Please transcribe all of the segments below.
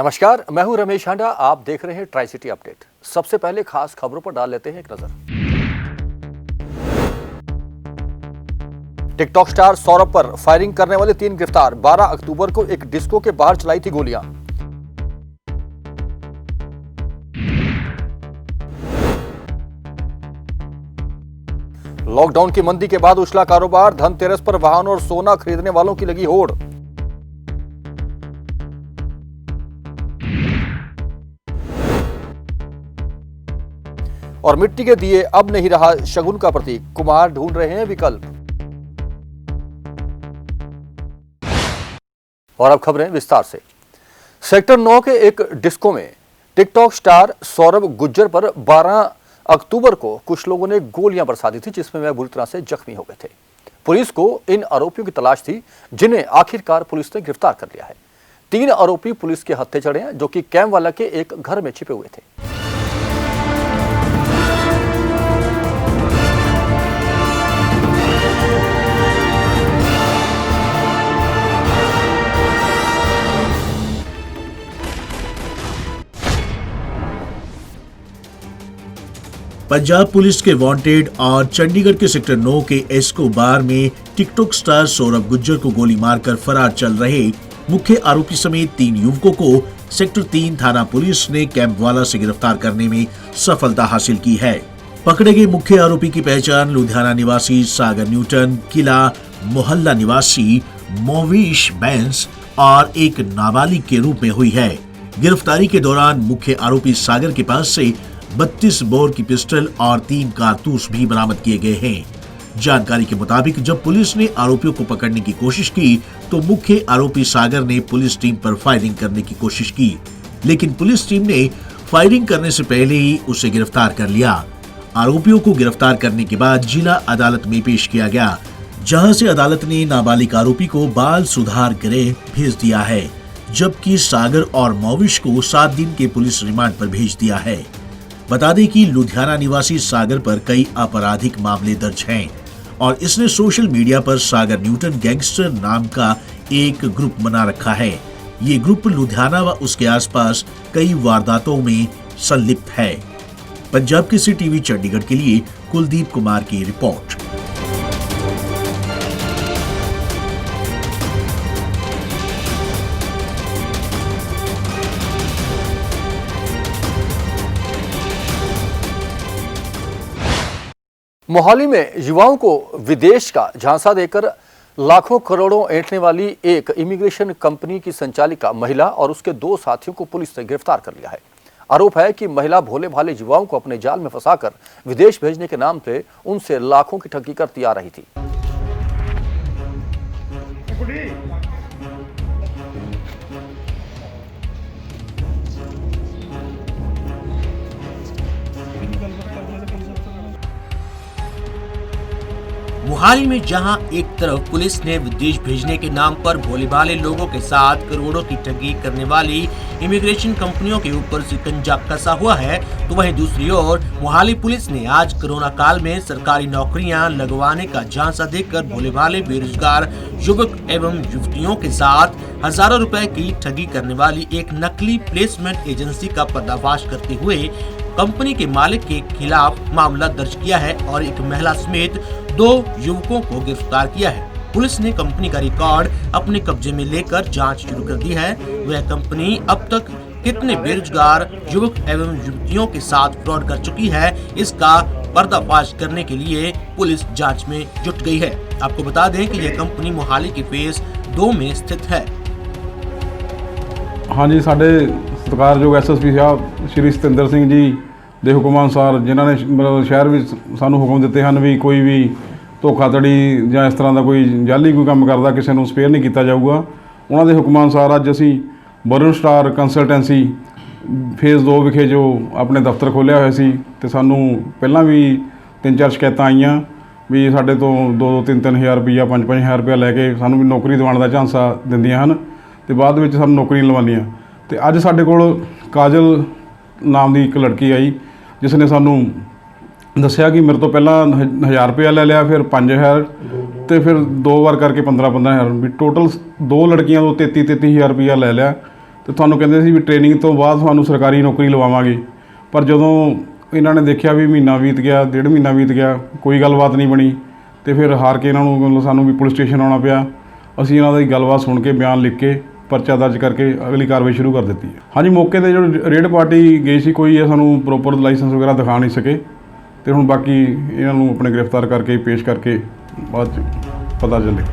नमस्कार, मैं हूं रमेश हांडा। आप देख रहे हैं ट्राई सिटी अपडेट। सबसे पहले खास खबरों पर डाल लेते हैं एक नजर। टिकटॉक स्टार सौरभ पर फायरिंग करने वाले 3 गिरफ्तार। 12 अक्टूबर को एक डिस्को के बाहर चलाई थी गोलियां। लॉकडाउन की मंदी के बाद उछला कारोबार। धनतेरस पर वाहन और सोना खरीदने वालों की लगी होड़। और मिट्टी के दिए अब नहीं रहा शगुन का प्रतीक। कुम्हार ढूंढ रहे हैं विकल्प। और अब खबरें विस्तार से। सेक्टर 9 के एक डिस्को में टिकटॉक स्टार सौरभ गुज्जर पर 12 अक्टूबर को कुछ लोगों ने गोलियां बरसा दी थी, जिसमें वह बुरी तरह से जख्मी हो गए थे। पुलिस को इन आरोपियों की तलाश थी, जिन्हें आखिरकार पुलिस ने गिरफ्तार कर लिया है। 3 आरोपी पुलिस के हत्थे चढ़े हैं, जो कि कैमवाला के एक घर में छिपे हुए थे। पंजाब पुलिस के वांटेड और चंडीगढ़ के सेक्टर 9 के एस्को बार में टिकटॉक स्टार सौरभ गुज्जर को गोली मारकर फरार चल रहे मुख्य आरोपी समेत 3 युवकों को सेक्टर 3 थाना पुलिस ने कैंपवाला से गिरफ्तार करने में सफलता हासिल की है। पकड़े गए मुख्य आरोपी की पहचान लुधियाना निवासी सागर न्यूटन, किला मोहल्ला निवासी मोविश बैंस और एक नाबालिग के रूप में हुई है। गिरफ्तारी के दौरान मुख्य आरोपी सागर के पास से 32 बोर की पिस्टल और 3 कारतूस भी बरामद किए गए हैं। जानकारी के मुताबिक जब पुलिस ने आरोपियों को पकड़ने की कोशिश की तो मुख्य आरोपी सागर ने पुलिस टीम पर फायरिंग करने की कोशिश की, लेकिन पुलिस टीम ने फायरिंग करने से पहले ही उसे गिरफ्तार कर लिया। आरोपियों को गिरफ्तार करने के बाद जिला अदालत में पेश किया गया, जहां से अदालत ने नाबालिग आरोपी को बाल सुधार गृह भेज दिया है, जबकि सागर और मोविश को 7 दिन के पुलिस रिमांड पर भेज दिया है। बता दें कि लुधियाना निवासी सागर पर कई आपराधिक मामले दर्ज हैं और इसने सोशल मीडिया पर सागर न्यूटन गैंगस्टर नाम का एक ग्रुप बना रखा है। ये ग्रुप लुधियाना व उसके आसपास कई वारदातों में संलिप्त है। पंजाब केसरी टीवी चंडीगढ़ के लिए कुलदीप कुमार की रिपोर्ट। मोहाली में युवाओं को विदेश का झांसा देकर लाखों करोड़ों ऐंठने वाली एक इमिग्रेशन कंपनी की संचालिका महिला और उसके 2 साथियों को पुलिस ने गिरफ्तार कर लिया है। आरोप है कि महिला भोले भाले युवाओं को अपने जाल में फंसाकर विदेश भेजने के नाम पे उनसे लाखों की ठगी करती आ रही थी। मोहाली में जहां एक तरफ पुलिस ने विदेश भेजने के नाम पर भोले भाले लोगों के साथ करोड़ों की ठगी करने वाली इमिग्रेशन कंपनियों के ऊपर शिकंजा कसा हुआ है, तो वहीं दूसरी ओर मोहाली पुलिस ने आज कोरोना काल में सरकारी नौकरियां लगवाने का झांसा देकर भोले भाले बेरोजगार युवक एवं युवतियों के साथ हजारों रुपए की ठगी करने वाली एक नकली प्लेसमेंट एजेंसी का पर्दाफाश करते हुए कंपनी के मालिक के खिलाफ मामला दर्ज किया है और एक महिला समेत 2 युवकों को गिरफ्तार किया है। पुलिस ने कंपनी का रिकॉर्ड अपने कब्जे में लेकर जांच शुरू कर दी है। वह कंपनी अब तक कितने बेरोजगार युवक एवं युवतियों के साथ फ्रॉड कर चुकी है, इसका पर्दाफाश करने के लिए पुलिस जांच में जुट गई है। आपको बता दें कि यह कंपनी मोहाली के फेज 2 में स्थित है। हाँ जी, साढ़े सत्कारयोग SSP साहब श्री सतिंदर सिंह जी ਦੇ ਹੁਕਮਾਂ ਅਨੁਸਾਰ ਜਿਨ੍ਹਾਂ ਨੇ ਮਤਲਬ ਸ਼ਹਿਰ ਵਿੱਚ ਸਾਨੂੰ ਹੁਕਮ ਦਿੱਤੇ ਹਨ ਵੀ ਕੋਈ ਵੀ ਧੋਖਾਧੜੀ ਜਾਂ ਇਸ ਤਰ੍ਹਾਂ ਦਾ ਕੋਈ ਜਾਲੀ ਕੋਈ ਕੰਮ ਕਰਦਾ ਕਿਸੇ ਨੂੰ ਸਪੇਅਰ ਨਹੀਂ ਕੀਤਾ ਜਾਊਗਾ, ਉਹਨਾਂ ਦੇ ਹੁਕਮਾਂ ਅਨੁਸਾਰ ਅੱਜ ਅਸੀਂ ਵਰੁਣ ਸਟਾਰ ਕੰਸਲਟੈਂਸੀ ਫੇਜ਼ 2 ਵਿਖੇ ਜੋ ਆਪਣੇ ਦਫ਼ਤਰ ਖੋਲ੍ਹਿਆ ਹੋਇਆ ਸੀ ਤੇ ਸਾਨੂੰ ਪਹਿਲਾਂ ਵੀ 3-4 ਸ਼ਿਕਾਇਤਾਂ ਆਈਆਂ ਵੀ ਸਾਡੇ ਤੋਂ 2-3 ਹਜ਼ਾਰ ਰੁਪਈਆ 5-5 ਹਜ਼ਾਰ ਰੁਪਈਆ ਲੈ ਕੇ ਸਾਨੂੰ ਵੀ ਨੌਕਰੀ ਦਿਵਾਉਣ ਦਾ ਝਾਂਸਾ ਦਿੰਦੀਆਂ ਹਨ ਤੇ ਬਾਅਦ ਵਿੱਚ ਸਾਨੂੰ ਨੌਕਰੀ ਲਵਾਉਂਦੀਆਂ। ਤੇ ਅੱਜ ਸਾਡੇ ਕੋਲ ਕਾਜਲ ਨਾਮ ਦੀ ਇੱਕ ਲੜਕੀ ਆਈ ਜਿਸ ਨੇ ਸਾਨੂੰ ਦੱਸਿਆ ਕਿ ਮੇਰੇ ਤੋਂ ਪਹਿਲਾਂ 1000 ਰੁਪਇਆ ਲੈ ਲਿਆ, ਫਿਰ 5000 ਤੇ ਫਿਰ 2 ਵਾਰ ਕਰਕੇ 15-15 ਹਜ਼ਾਰ ਵੀ ਟੋਟਲ 2 ਲੜਕੀਆਂ ਤੋਂ 33-33 ਹਜ਼ਾਰ ਰੁਪਇਆ ਲੈ ਲਿਆ ਤੇ ਤੁਹਾਨੂੰ ਕਹਿੰਦੇ ਸੀ ਵੀ ਟ੍ਰੇਨਿੰਗ ਤੋਂ ਬਾਅਦ ਤੁਹਾਨੂੰ ਸਰਕਾਰੀ ਨੌਕਰੀ ਲਵਾਵਾਂਗੇ। ਪਰ ਜਦੋਂ ਇਹਨਾਂ ਨੇ ਦੇਖਿਆ ਵੀ ਮਹੀਨਾ ਬੀਤ ਗਿਆ, ਡੇਢ ਮਹੀਨਾ ਬੀਤ ਗਿਆ, ਕੋਈ ਗੱਲਬਾਤ ਨਹੀਂ ਬਣੀ, ਤੇ ਫਿਰ ਹਾਰ ਕੇ ਇਹਨਾਂ ਨੂੰ ਮਤਲਬ ਸਾਨੂੰ ਵੀ ਪੁਲਿਸ ਸਟੇਸ਼ਨ ਆਉਣਾ ਪਿਆ। ਅਸੀਂ ਇਹਨਾਂ ਦੀ ਗੱਲਬਾਤ ਸੁਣ ਕੇ ਬਿਆਨ ਲਿਖ ਕੇ ਪਰਚਾ ਦਰਜ ਕਰਕੇ ਅਗਲੀ ਕਾਰਵਾਈ ਸ਼ੁਰੂ ਕਰ ਦਿੱਤੀ ਹੈ। ਹਾਂਜੀ, ਮੌਕੇ 'ਤੇ ਜੋ ਰੇਡ ਪਾਰਟੀ ਗਈ ਸੀ, ਕੋਈ ਇਹ ਸਾਨੂੰ ਪ੍ਰੋਪਰ ਲਾਇਸੈਂਸ ਵਗੈਰਾ ਦਿਖਾ ਨਹੀਂ ਸਕੇ, ਤੇ ਹੁਣ ਬਾਕੀ ਇਹਨਾਂ ਨੂੰ ਆਪਣੇ ਗ੍ਰਿਫਤਾਰ ਕਰਕੇ ਪੇਸ਼ ਕਰਕੇ ਬਾਅਦ 'ਚ पता चले।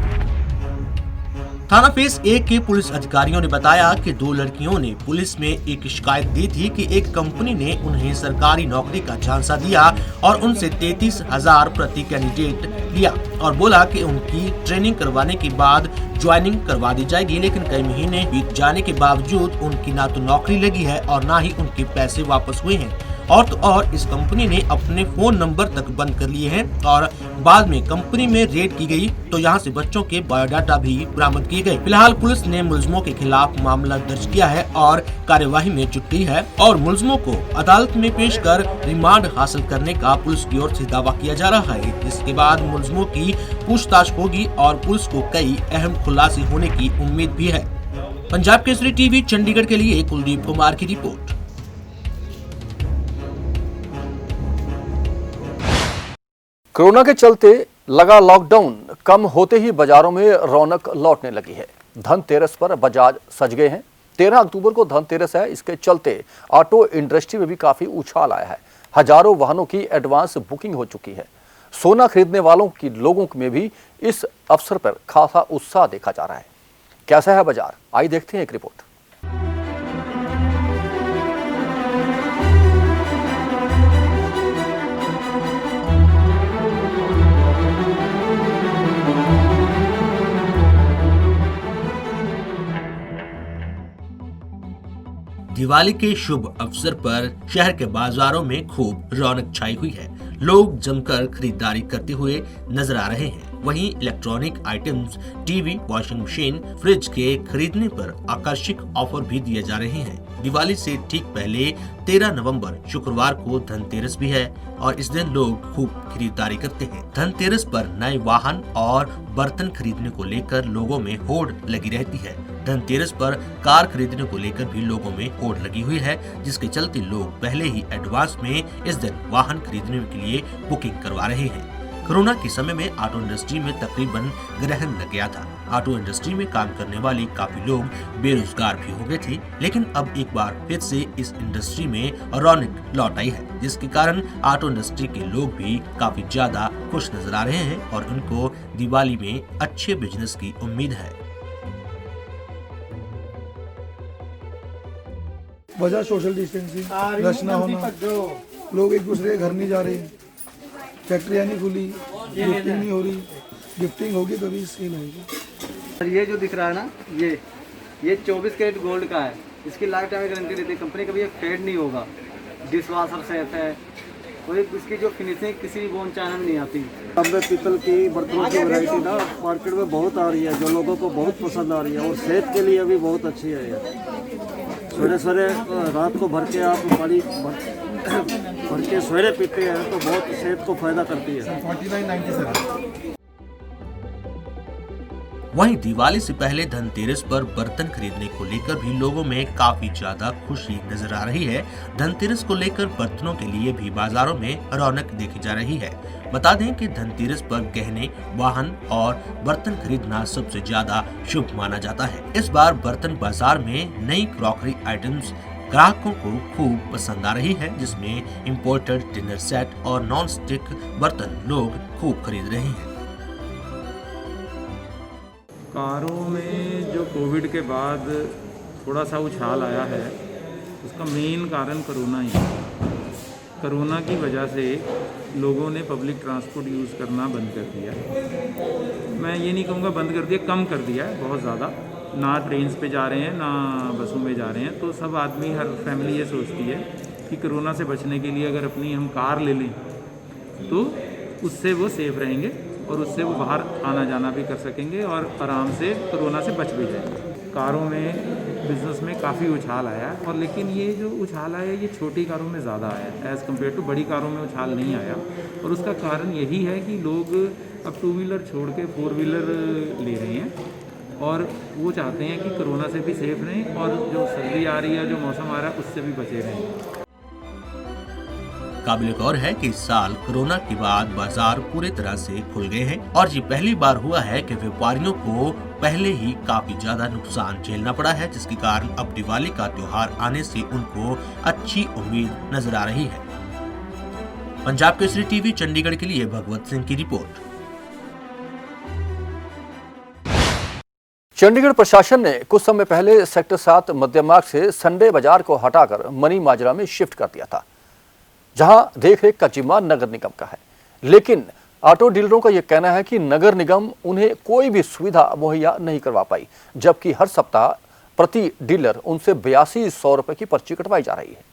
थाना फेज 1 के पुलिस अधिकारियों ने बताया कि 2 लड़कियों ने पुलिस में एक शिकायत दी थी कि एक कंपनी ने उन्हें सरकारी नौकरी का झांसा दिया और उनसे 33,000 प्रति कैंडिडेट लिया और बोला कि उनकी ट्रेनिंग करवाने के बाद ज्वाइनिंग करवा दी जाएगी, लेकिन कई महीने बीत जाने के बावजूद उनकी ना तो नौकरी लगी है और ना ही उनके पैसे वापस हुए हैं। और तो और इस कंपनी ने अपने फोन नंबर तक बंद कर लिए हैं और बाद में कंपनी में रेड की गई तो यहाँ से बच्चों के बायोडाटा भी बरामद किए गए। फिलहाल पुलिस ने मुलजिमों के खिलाफ मामला दर्ज किया है और कार्यवाही में जुट गई है और मुलजिमों को अदालत में पेश कर रिमांड हासिल करने का पुलिस की ओर से दावा किया जा रहा है। इसके बाद मुलजिमों की पूछताछ होगी और पुलिस को कई अहम खुलासे होने की उम्मीद भी है। पंजाब केसरी टीवी चंडीगढ़ के लिए कुलदीप कुमार की रिपोर्ट। कोरोना के चलते लगा लॉकडाउन कम होते ही बाजारों में रौनक लौटने लगी है। धनतेरस पर बाजार सज गए हैं। 13 अक्टूबर को धनतेरस है, इसके चलते ऑटो इंडस्ट्री में भी काफी उछाल आया है। हजारों वाहनों की एडवांस बुकिंग हो चुकी है। सोना खरीदने वालों की लोगों में भी इस अवसर पर खासा उत्साह देखा जा रहा है। कैसा है बाजार, आइए देखते हैं एक रिपोर्ट। दिवाली के शुभ अवसर पर शहर के बाजारों में खूब रौनक छाई हुई है। लोग जमकर खरीदारी करते हुए नजर आ रहे हैं। वहीं electronic items, TV, washing machine, fridge के खरीदने पर आकर्षक ऑफर भी दिए जा रहे हैं। दिवाली से ठीक पहले 13 नवंबर शुक्रवार को धनतेरस भी है और इस दिन लोग खूब खरीदारी करते हैं। धनतेरस पर नए वाहन और बर्तन खरीदने को लेकर लोगों में होड़ लगी रहती है। धनतेरस पर कार खरीदने को लेकर भी लोगों में होड़ लगी हुई है, जिसके चलते लोग पहले ही एडवांस में इस दिन वाहन खरीदने के लिए बुकिंग करवा रहे हैं। कोरोना के समय में ऑटो इंडस्ट्री में तकरीबन ग्रहण लग गया था। ऑटो इंडस्ट्री में काम करने वाले काफी लोग बेरोजगार भी हो गए थे, लेकिन अब एक बार फिर से इस इंडस्ट्री में रौनक लौट आई है, जिसके कारण ऑटो इंडस्ट्री के लोग भी काफी ज्यादा खुश नजर आ रहे हैं और उनको दिवाली में अच्छे बिजनेस की उम्मीद है। वजह सोशल डिस्टेंसिंग, रश ना होना, लोग एक दूसरे के घर नहीं जा रहे, फैक्ट्रियाँ नहीं खुली, गिफ्टिंग नहीं हो रही। गिफ्टिंग होगी तभी सेल होगी। ये जो दिख रहा है ना, ये 24 कैरेट गोल्ड का है। इसकी लाइफ टाइम गारंटी देती है कंपनी, कभी ये फेड नहीं होगा। डिश वाशर सेट है, कोई इसकी जो फिनिशिंग किसी बोन चाइना में नहीं आती। अब पीतल की बर्तनों की वैरायटी ना मार्केट में बहुत आ रही है, जो लोगों को बहुत पसंद आ रही है और सेहत के लिए भी बहुत अच्छी है। ये सवेरे सवेरे रात को भर के आप पानी भर के सवेरे पीते हैं तो बहुत सेहत को फायदा करती है। 4997। वहीं दिवाली से पहले धनतेरस पर बर्तन खरीदने को लेकर भी लोगों में काफी ज्यादा खुशी नजर आ रही है। धनतेरस को लेकर बर्तनों के लिए भी बाजारों में रौनक देखी जा रही है। बता दें कि धनतेरस पर गहने, वाहन और बर्तन खरीदना सबसे ज्यादा शुभ माना जाता है। इस बार बर्तन बाजार में नई क्रॉकरी आइटम्स ग्राहकों को खूब पसंद आ रही है, जिसमें इम्पोर्टेड डिनर सेट और नॉन स्टिक बर्तन लोग खूब खरीद रहे हैं। कारों में जो कोविड के बाद थोड़ा सा उछाल आया है, उसका मेन कारण कोरोना ही है। कोरोना की वजह से लोगों ने पब्लिक ट्रांसपोर्ट यूज़ करना बंद कर दिया। मैं ये नहीं कहूँगा बंद कर दिया, कम कर दिया है बहुत ज़्यादा। ना ट्रेन्स पे जा रहे हैं, ना बसों में जा रहे हैं। तो सब आदमी, हर फैमिली ये सोचती है कि कोरोना से बचने के लिए अगर अपनी हम कार ले लें तो उससे वो सेफ रहेंगे और उससे वो बाहर आना जाना भी कर सकेंगे और आराम से कोरोना से बच भी जाएंगे। कारों में बिज़नेस में काफ़ी उछाल आया है, और लेकिन ये जो उछाल आया ये छोटी कारों में ज़्यादा आया है एज़ कम्पेयर टू बड़ी कारों में उछाल नहीं आया। और उसका कारण यही है कि लोग अब 2 व्हीलर छोड़ के 4 व्हीलर ले रहे हैं और वो चाहते हैं कि कोरोना से भी सेफ रहें और जो सर्दी आ रही है, जो मौसम आ रहा है, उससे भी बचे रहें। काबिल गौर है कि इस साल कोरोना के बाद बाजार पूरी तरह से खुल गए हैं और ये पहली बार हुआ है कि व्यापारियों को पहले ही काफी ज्यादा नुकसान झेलना पड़ा है, जिसके कारण अब दिवाली का त्योहार आने से उनको अच्छी उम्मीद नजर आ रही है। पंजाब केसरी टीवी चंडीगढ़ के लिए भगवत सिंह की रिपोर्ट। चंडीगढ़ प्रशासन ने कुछ समय पहले सेक्टर 7 मध्य मार्ग से संडे बाजार को हटाकर मनी माजरा में शिफ्ट कर दिया था, जहां देखरेख का जिम्मा नगर निगम का है। लेकिन ऑटो डीलरों का यह कहना है कि नगर निगम उन्हें कोई भी सुविधा मुहैया नहीं करवा पाई, जबकि हर सप्ताह प्रति डीलर उनसे 8200 रुपए की पर्ची कटवाई जा रही है।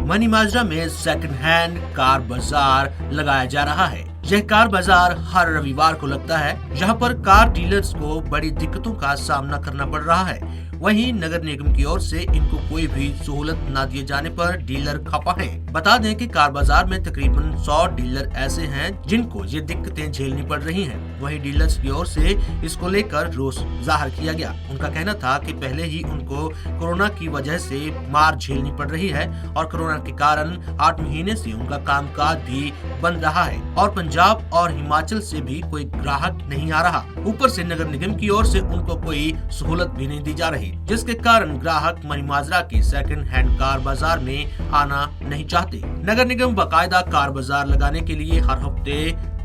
मनी माजरा में सेकंड हैंड कार बाजार लगाया जा रहा है। यह कार बाजार हर रविवार को लगता है, जहां पर कार डीलर्स को बड़ी दिक्कतों का सामना करना पड़ रहा है। वहीं नगर निगम की ओर से इनको कोई भी सहूलत न दिए जाने पर डीलर खफा हैं। बता दें कि कार बाजार में तकरीबन 100 डीलर ऐसे हैं जिनको ये दिक्कतें झेलनी पड़ रही हैं। वहीं डीलर्स की ओर से इसको लेकर रोष जाहिर किया गया। उनका कहना था कि पहले ही उनको कोरोना की वजह से मार झेलनी पड़ रही है और कोरोना के कारण 8 महीने से उनका कामकाज भी बंद रहा है और पंजाब और हिमाचल से भी कोई ग्राहक नहीं आ रहा। ऊपर से नगर निगम की ओर से उनको कोई सहूलत भी नहीं दी जा रही, जिसके कारण ग्राहक मनी माजरा के सेकंड हैंड कार बाजार में आना नहीं चाहते। नगर निगम बाकायदा कार बाजार लगाने के लिए हर हफ्ते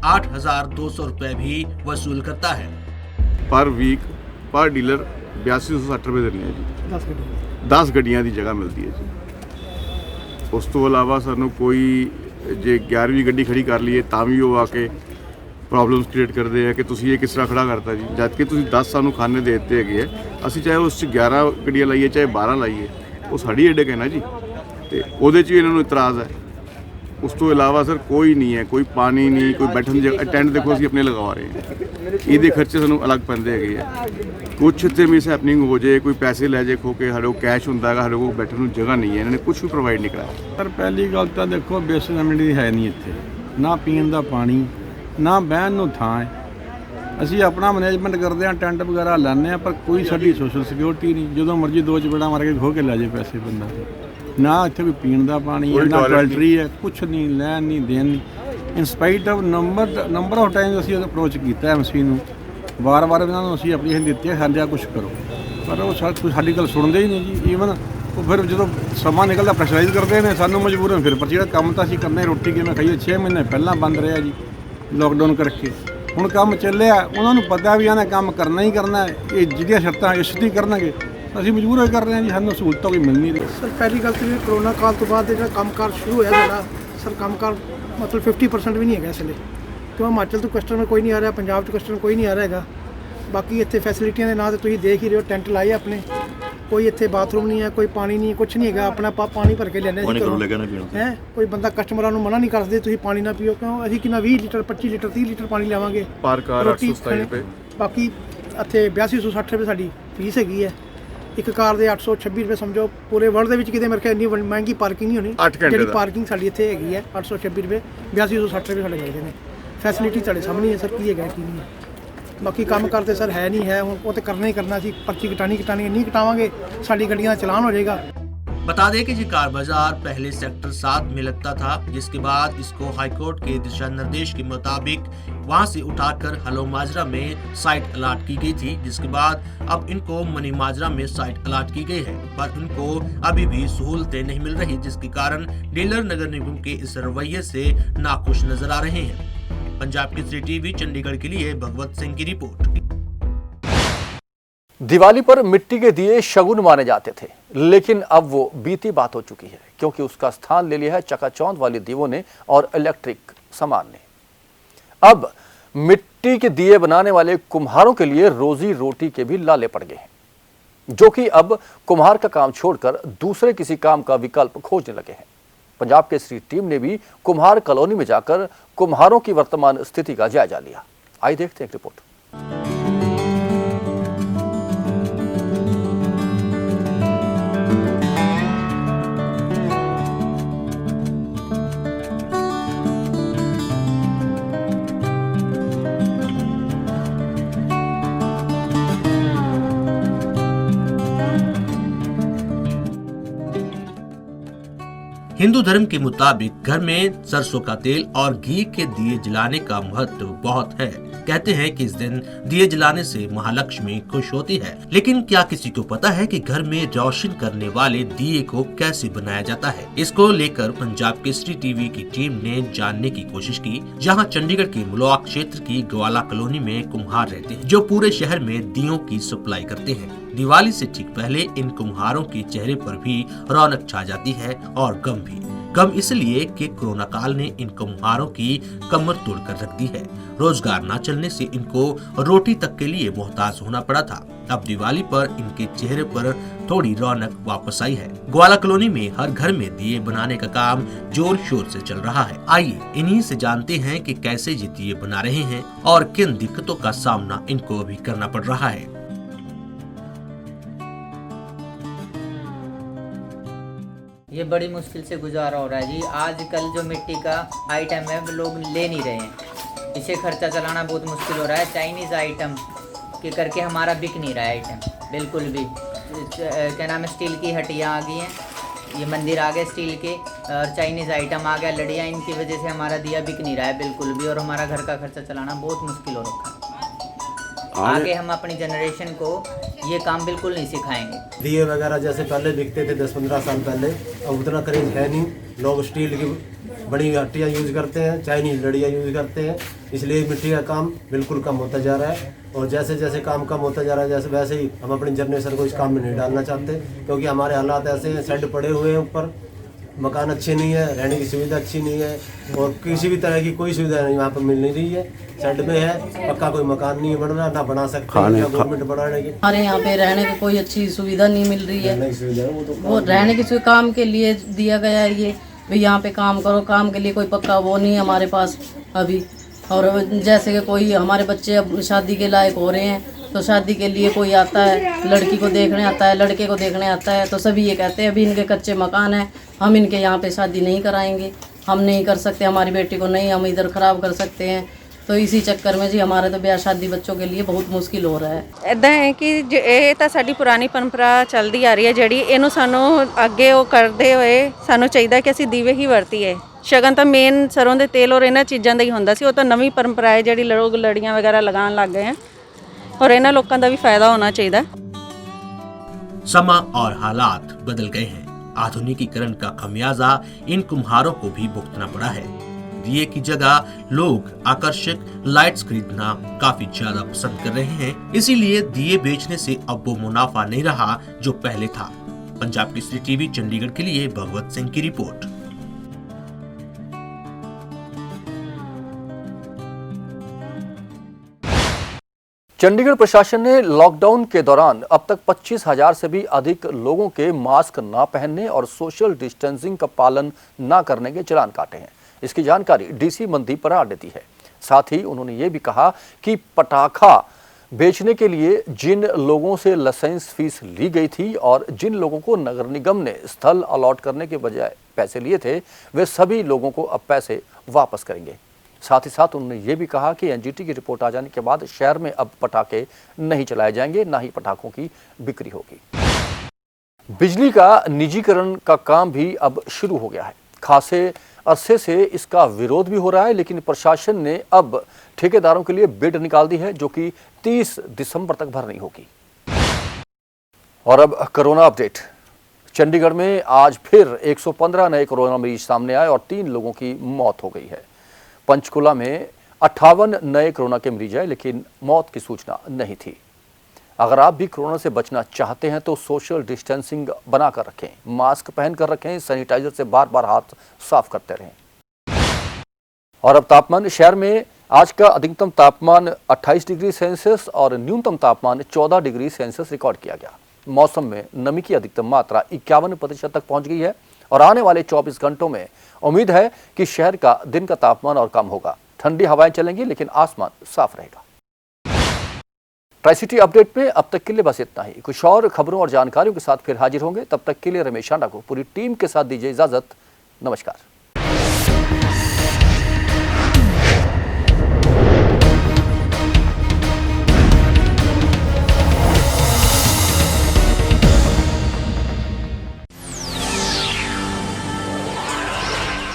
8,200 रुपए भी वसूल करता है। पर वीक पर डीलर 8260 रुपए देने जी 10 ਗੱਡੀਆਂ ਦੀ ਜਗ੍ਹਾ ਮਿਲਦੀ ਹੈ ਜੀ। ਉਸ ਤੋਂ ਇਲਾਵਾ ਸਾਨੂੰ ਕੋਈ ਜੇ 11ਵੀਂ ਗੱਡੀ ਖੜੀ ਕਰ ਲਈਏ ਤਾਂ ਵੀ ਉਹ ਆ ਕੇ ਪ੍ਰੋਬਲਮਸ ਕ੍ਰੀਏਟ ਕਰਦੇ ਆ ਕਿ ਤੁਸੀਂ ਇਹ ਕਿਸ ਤਰ੍ਹਾਂ ਖੜਾ ਕਰਤਾ ਜੀ, ਜਦ ਕਿ ਤੁਸੀਂ 10 ਸਾਨੂੰ ਖਾਨੇ ਦੇ ਦਿੱਤੇ ਹੈਗੇ ਆ। ਅਸੀਂ ਚਾਹੇ ਉਸ 'ਚ 11 ਗੱਡੀਆਂ ਲਾਈਏ ਚਾਹੇ 12 ਲਾਈਏ, ਉਹ ਸਾਡੀ ਹੈਡੇਕ ਹੈ ਨਾ ਜੀ, ਤੇ ਉਹਦੇ 'ਚ ਵੀ ਇਹਨਾਂ ਨੂੰ ਇਤਰਾਜ਼ ਹੈ। ਉਸ ਤੋਂ ਇਲਾਵਾ ਸਰ ਕੋਈ ਨਹੀਂ ਹੈ, ਕੋਈ ਪਾਣੀ ਨਹੀਂ, ਕੋਈ ਬੈਠਣ ਦੀ ਜਗ੍ਹਾ। ਟੈਂਟ ਦੇਖੋ ਅਸੀਂ ਆਪਣੇ ਲਗਵਾ ਰਹੇ ਹਾਂ, ਇਹਦੇ ਖਰਚੇ ਸਾਨੂੰ ਅਲੱਗ ਪੈਂਦੇ ਹੈਗੇ ਆ। ਕੁਛ ਇੱਥੇ ਮਿਸ ਹੈਪਨਿੰਗ ਹੋ ਜਾਏ, ਕੋਈ ਪੈਸੇ ਲੈ ਜਾਏ ਖੋ ਕੇ, ਸਾਡੇ ਕੋਲ ਕੈਸ਼ ਹੁੰਦਾ ਹੈਗਾ, ਸਾਡੇ ਕੋਲ ਬੈਠਣ ਨੂੰ ਜਗ੍ਹਾ ਨਹੀਂ ਹੈ, ਇਹਨਾਂ ਨੇ ਕੁਛ ਵੀ ਪ੍ਰੋਵਾਈਡ ਨਹੀਂ ਕਰਾਇਆ। ਪਰ ਪਹਿਲੀ ਗੱਲ ਤਾਂ ਦੇਖੋ ਬੇਸਿਕ ਐਮਿਨਿਟੀ ਹੈ ਨਹੀਂ ਇੱਥੇ, ਨਾ ਪੀਣ ਦਾ ਪਾਣੀ, ਨਾ ਬਹਿਣ ਨੂੰ ਥਾਂ ਹੈ। ਅਸੀਂ ਆਪਣਾ ਮੈਨੇਜਮੈਂਟ ਕਰਦੇ ਹਾਂ, ਟੈਂਟ ਵਗੈਰਾ ਲਾਉਂਦੇ ਹਾਂ, ਪਰ ਕੋਈ ਸਾਡੀ ਸੋਸ਼ਲ ਸਿਕਿਉਰਿਟੀ ਨਹੀਂ। ਜਦੋਂ ਮਰਜ਼ੀ 2 ਚਪੇੜਾਂ ਮਾਰ ਕੇ ਖੋ ਕੇ ਲੈ ਜਾਏ ਪੈਸੇ ਬੰਦਾ। ਨਾ ਇੱਥੇ ਕੋਈ ਪੀਣ ਦਾ ਪਾਣੀ ਹੈ, ਨਾ ਟੋਇਲਟਰੀ ਹੈ, ਕੁਛ ਨਹੀਂ, ਲੈਣ ਨਹੀਂ ਦੇਣ ਨਹੀਂ। ਇਨਸਪਾਈਟ ਆਫ ਨੰਬਰ ਆਫ ਟਾਈਮਸ ਅਸੀਂ ਅਪਰੋਚ ਕੀਤਾ ਐਮਸੀ ਨੂੰ, ਵਾਰ-ਵਾਰ ਇਹਨਾਂ ਨੂੰ ਅਸੀਂ ਐਪਲੀਕੇਸ਼ਨ ਦਿੱਤੀ ਹੈ ਸਾਡਾ ਕੁਛ ਕਰੋ, ਪਰ ਉਹ ਸਾਡੀ ਗੱਲ ਸੁਣਦੇ ਹੀ ਨਹੀਂ ਜੀ। ਈਵਨ ਉਹ ਫਿਰ ਜਦੋਂ ਸਮਾਂ ਨਿਕਲਦਾ ਪ੍ਰੈਸ਼ਰਾਈਜ਼ ਕਰਦੇ ਨੇ ਸਾਨੂੰ ਮਜਬੂਰਨ ਫਿਰ ਪਰ ਜਿਹੜਾ ਕੰਮ ਤਾਂ ਅਸੀਂ ਕਰਨਾ ਰੋਟੀ ਕਿਵੇਂ ਖਾਈਏ। 6 ਮਹੀਨੇ ਪਹਿਲਾਂ ਬੰਦ ਰਿਹਾ ਜੀ ਲੋਕਡਾਊਨ ਕਰਕੇ। ਹੁਣ ਕੰਮ ਚੱਲਿਆ, ਉਹਨਾਂ ਨੂੰ ਪਤਾ ਵੀ ਇਹਨਾਂ ਕੰਮ ਕਰਨਾ ਹੀ ਕਰਨਾ ਹੈ, ਇਹ ਜਿਹੜੀਆਂ ਸ਼ਰਤਾਂ ਇਸ ਦੀ ਕਰਨਗੇ ਅਸੀਂ ਮਜਬੂਰ ਹੋਏ ਕਰ ਰਹੇ ਹਾਂ ਜੀ, ਸਾਨੂੰ ਸਹੂਲਤਾਂ ਕੋਈ ਮਿਲ ਨਹੀਂ ਰਹੀ। ਸਰ ਪਹਿਲੀ ਗੱਲ ਤਾਂ ਕਰੋਨਾ ਕਾਲ ਤੋਂ ਬਾਅਦ ਜਿਹੜਾ ਕੰਮਕਾਰ ਸ਼ੁਰੂ ਹੋਇਆ ਸਾਡਾ, ਸਰ ਕੰਮਕਾਰ ਮਤਲਬ 50% ਵੀ ਨਹੀਂ ਹੈਗਾ ਇਸ ਵੇਲੇ, ਕਿਉਂ ਹਿਮਾਚਲ ਤੋਂ ਕਸਟਮਰ ਕੋਈ ਨਹੀਂ ਆ ਰਿਹਾ, ਪੰਜਾਬ ਤੋਂ ਕਸਟਮਰ ਕੋਈ ਨਹੀਂ ਆ ਰਿਹਾ ਹੈਗਾ। ਬਾਕੀ ਇੱਥੇ ਫੈਸਿਲਿਟੀਆਂ ਦੇ ਨਾਂ ਤੇ ਤੁਸੀਂ ਦੇਖ ਹੀ ਰਹੇ ਹੋ, ਟੈਂਟ ਲਾਏ ਆਪਣੇ, ਕੋਈ ਇੱਥੇ ਬਾਥਰੂਮ ਨਹੀਂ ਹੈ, ਕੋਈ ਪਾਣੀ ਨਹੀਂ, ਕੁਛ ਨਹੀਂ ਹੈਗਾ। ਆਪਣਾ ਪਾਣੀ ਭਰ ਕੇ ਲੈਣੇ ਹੈ, ਕੋਈ ਬੰਦਾ ਕਸਟਮਰਾਂ ਨੂੰ ਮਨਾ ਨਹੀਂ ਕਰਦੇ ਤੁਸੀਂ ਪਾਣੀ ਨਾ ਪੀਓ, ਕਿਉਂ ਅਸੀਂ ਕਿੰਨਾ 20 ਲੀਟਰ 25 ਲੀਟਰ 30 ਲੀਟਰ ਪਾਣੀ ਲਿਆਵਾਂਗੇ ਪਰ ਕਾਰ 827 ਰੁਪਏ। ਬਾਕੀ ਇੱਥੇ 8260 ਰੁਪਏ ਸਾਡੀ ਫੀਸ ਹੈਗੀ ਹੈ। ਇੱਕ ਕਾਰ ਦੇ 826 ਰੁਪਏ ਸਮਝੋ, ਪੂਰੇ ਵਰਲਡ ਦੇ ਵਿੱਚ ਕਿਤੇ ਮੇਰੇ ਖਿਆਲ ਇੰਨੀ ਮਹਿੰਗੀ ਪਾਰਕਿੰਗ ਨਹੀਂ ਹੋਣੀ। ਜਿਹੜੀ ਪਾਰਕਿੰਗ ਸਾਡੀ ਇੱਥੇ ਹੈਗੀ ਹੈ 826 ਰੁਪਏ, 8260 ਰੁਪਏ ਸਾਡੇ ਮਿਲਦੇ ਨੇ। ਫੈਸਿਲਿਟੀ ਤੁਹਾਡੇ ਸਾਹਮਣੇ ਹੈ ਸਰ, ਕੀ ਹੈਗਾ ਕੀ नहीं है। बाकी काम करते सर है नहीं है, वो तो करना ही करना सी, पर्ची कटानी नहीं कटावांगे साड़ी गड्डियां का चलान हो जाएगा। बता दें कि ये कार बाजार पहले सेक्टर 7 में लगता था, जिसके बाद इसको हाईकोर्ट के दिशा निर्देश के मुताबिक वहां से उठाकर हलो माजरा में साइट अलाट की गई थी, जिसके बाद अब इनको मनी माजरा में साइट अलाट की गई है, पर इनको अभी भी सहूलतें नहीं मिल रही, जिसके कारण डीलर नगर निगम के इस रवैये से नाखुश नजर आ रहे हैं। पंजाब केसरी टीवी चंडीगढ़ के लिए भगवत सिंह की रिपोर्ट। दिवाली पर मिट्टी के दिए शगुन माने जाते थे, लेकिन अब वो बीती बात हो चुकी है, क्योंकि उसका स्थान ले लिया है चकाचौंध वाले दीवों ने और इलेक्ट्रिक सामान ने। अब मिट्टी के दिए बनाने वाले कुम्हारों के लिए रोजी रोटी के भी लाले पड़ गए हैं, जो कि अब कुम्हार का काम छोड़कर दूसरे किसी काम का विकल्प खोजने लगे हैं। पंजाब केसरी टीम ने भी कुम्हार कॉलोनी में जाकर कुम्हारों की वर्तमान स्थिति का जायजा लिया। आइए देखते हैं एक रिपोर्ट। हिंदू धर्म के मुताबिक घर में सरसों का तेल और घी के दिए जलाने का महत्व बहुत है। कहते हैं कि इस दिन दिए जलाने से महालक्ष्मी खुश होती है। लेकिन क्या किसी को पता है कि घर में रोशन करने वाले दिए को कैसे बनाया जाता है? इसको लेकर पंजाब केसरी टीवी की टीम ने जानने की कोशिश की, जहां चंडीगढ़ के मलौआ क्षेत्र की ग्वाला कॉलोनी में कुम्हार रहते हैं, जो पूरे शहर में दियों की सप्लाई करते हैं। दिवाली से ठीक पहले इन कुम्हारों के चेहरे पर भी रौनक छा जाती है और गम भी। गम इसलिए कि कोरोना काल ने इन कुम्हारों की कमर तोड़कर रख दी है। रोजगार न चलने से इनको रोटी तक के लिए मोहताज होना पड़ा था। अब दिवाली पर इनके चेहरे पर थोड़ी रौनक वापस आई है। ग्वाला कॉलोनी में हर घर में दिए बनाने का काम जोर शोर से चल रहा है। आइए इन्हीं से जानते हैं कि कैसे ये दिए बना रहे हैं और किन दिक्कतों का सामना इनको अभी करना पड़ रहा है। ये बड़ी मुश्किल से गुजारा हो रहा है जी। आजकल जो मिट्टी का आइटम है वो लोग ले नहीं रहे हैं, इसे खर्चा चलाना बहुत मुश्किल हो रहा है। चाइनीज़ आइटम के करके हमारा बिक नहीं रहा है आइटम बिल्कुल भी। क्या नाम है, स्टील की हटियाँ आ गई हैं, ये मंदिर आ गए स्टील के, और चाइनीज़ आइटम आ गया, लड़ियाँ, इनकी वजह से हमारा दिया बिक नहीं रहा है बिल्कुल भी, और हमारा घर का खर्चा चलाना बहुत मुश्किल हो रखा है। आगे हम अपनी जनरेशन को ये काम बिल्कुल नहीं सिखाएंगे। दिए वगैरह जैसे पहले बिकते थे 10-15 साल पहले, अब उतना क्रेज है नहीं। लोग स्टील की बड़ी हट्टियाँ यूज़ करते हैं, चाइनीज़ लड़ियाँ यूज़ करते हैं, इसलिए मिट्टी का काम बिल्कुल कम होता जा रहा है। और जैसे जैसे काम कम होता जा रहा है, जैसे वैसे ही हम अपनी जनरेशन को इस काम में नहीं डालना चाहते, क्योंकि हमारे हालात ऐसे हैं, शेड पड़े हुए हैं ऊपर, मकान अच्छे नहीं है, रहने की सुविधा अच्छी नहीं है, और किसी भी तरह की कोई सुविधा नहीं यहाँ पर मिल नहीं रही है। शेड में है, पक्का कोई मकान नहीं बन रहा, ना बना सकते हैं, ना गवर्नमेंट बढ़ाने की। हमारे यहाँ पे रहने की कोई अच्छी सुविधा नहीं मिल रही है। वो रहने की काम के लिए दिया गया है ये, भाई यहाँ पे काम करो, काम के लिए कोई पक्का वो नहीं है हमारे पास अभी। और जैसे कि कोई हमारे बच्चे अब शादी के लायक हो रहे हैं, तो शादी के लिए कोई आता है, लड़की को देखने आता है, लड़के को देखने आता है, तो सभी ये कहते हैं अभी इनके कच्चे मकान हैं, हम इनके यहाँ पे शादी नहीं कराएंगे, हम नहीं कर सकते, हमारी बेटी को नहीं हम इधर ख़राब कर सकते हैं। तो इसी ਚੱਕਰ में जी हमारे तो ब्याह शादी बच्चों के लिए बहुत मुश्किल हो रहा है। ਇੱਦਾਂ ਹੈ ਕਿ ਇਹ ਤਾਂ ਸਾਡੀ ਪੁਰਾਣੀ ਪਰੰਪਰਾ ਚੱਲਦੀ ਆ ਰਹੀ ਹੈ, ਜਿਹੜੀ ਇਹਨੂੰ ਸਾਨੂੰ ਅੱਗੇ ਉਹ ਕਰਦੇ ਹੋਏ ਸਾਨੂੰ ਚਾਹੀਦਾ ਕਿ ਅਸੀਂ ਦੀਵੇ ਹੀ ਵਰਤੀਏ। ਸ਼ਗਨ ਤਾਂ ਮੇਨ ਸਰੋਂ ਦੇ ਤੇਲ ਔਰ ਇਹਨਾਂ ਚੀਜ਼ਾਂ ਦਾ ਹੀ ਹੁੰਦਾ ਸੀ, ਉਹ ਤਾਂ ਨਵੀਂ ਪਰੰਪਰਾ ਹੈ ਜਿਹੜੀ ਲੋਕ ਲੜੀਆਂ ਵਗੈਰਾ ਲਗਾਉਣ ਲੱਗ ਗਏ हैं, और ਇਹਨਾਂ ਲੋਕਾਂ ਦਾ ਵੀ फायदा होना चाहिए। समा और हालात बदल गए हैं। आधुनिकीकरण का खमियाजा इन कुम्हारों को भी भुगतना पड़ा है। दिए की जगह लोग आकर्षक लाइट्स खरीदना काफी ज्यादा पसंद कर रहे हैं, इसीलिए दिए बेचने से अब वो मुनाफा नहीं रहा जो पहले था। पंजाब केसरी टीवी चंडीगढ़ के लिए भगवत सिंह की रिपोर्ट। चंडीगढ़ प्रशासन ने लॉकडाउन के दौरान अब तक 25,000 से भी अधिक लोगों के मास्क ना पहनने और सोशल डिस्टेंसिंग का पालन ना करने के चालान काटे हैं। इसकी जानकारी डीसी मनदीप परार ने दी है। साथ ही उन्होंने ये भी कहा कि पटाखा बेचने के लिए जिन लोगों से लाइसेंस फीस ली गई थी और जिन लोगों को नगर निगम ने स्थल अलॉट करने के बजाय पैसे लिए थे, वे सभी लोगों को अब पैसे वापस करेंगे। साथ ही साथ उन्होंने ये भी कहा कि एनजीटी की रिपोर्ट आ जाने के बाद शहर में अब पटाखे नहीं चलाए जाएंगे, ना ही पटाखों की बिक्री होगी। बिजली का निजीकरण का काम भी अब शुरू हो गया है। खासे अरसे से इसका विरोध भी हो रहा है, लेकिन प्रशासन ने अब ठेकेदारों के लिए बिड निकाल दी है, जो कि 30 दिसंबर तक भरनी होगी। और अब कोरोना अपडेट। चंडीगढ़ में आज फिर 115 नए कोरोना मरीज सामने आए और 3 लोगों की मौत हो गई है। पंचकुला में 58 नए कोरोना के मरीज आए, लेकिन मौत की सूचना नहीं थी। अगर आप भी कोरोना से बचना चाहते हैं तो सोशल डिस्टेंसिंग बनाकर रखें, मास्क पहनकर रखें, सैनिटाइजर से बार बार हाथ साफ करते रहें। और अब तापमान। शहर में आज का अधिकतम तापमान 28 डिग्री सेल्सियस और न्यूनतम तापमान 14 डिग्री सेल्सियस रिकॉर्ड किया गया। मौसम में नमी की अधिकतम मात्रा 51% तक पहुंच गई है और आने वाले 24 घंटों में उम्मीद है कि शहर का दिन का तापमान और कम होगा। ठंडी हवाएं चलेंगी, लेकिन आसमान साफ रहेगा। ट्राई सिटी अपडेट में अब तक के लिए बस इतना ही। कुछ और खबरों और जानकारियों के साथ फिर हाजिर होंगे। तब तक के लिए रमेश आंडा को पूरी टीम के साथ दीजिए इजाजत। नमस्कार।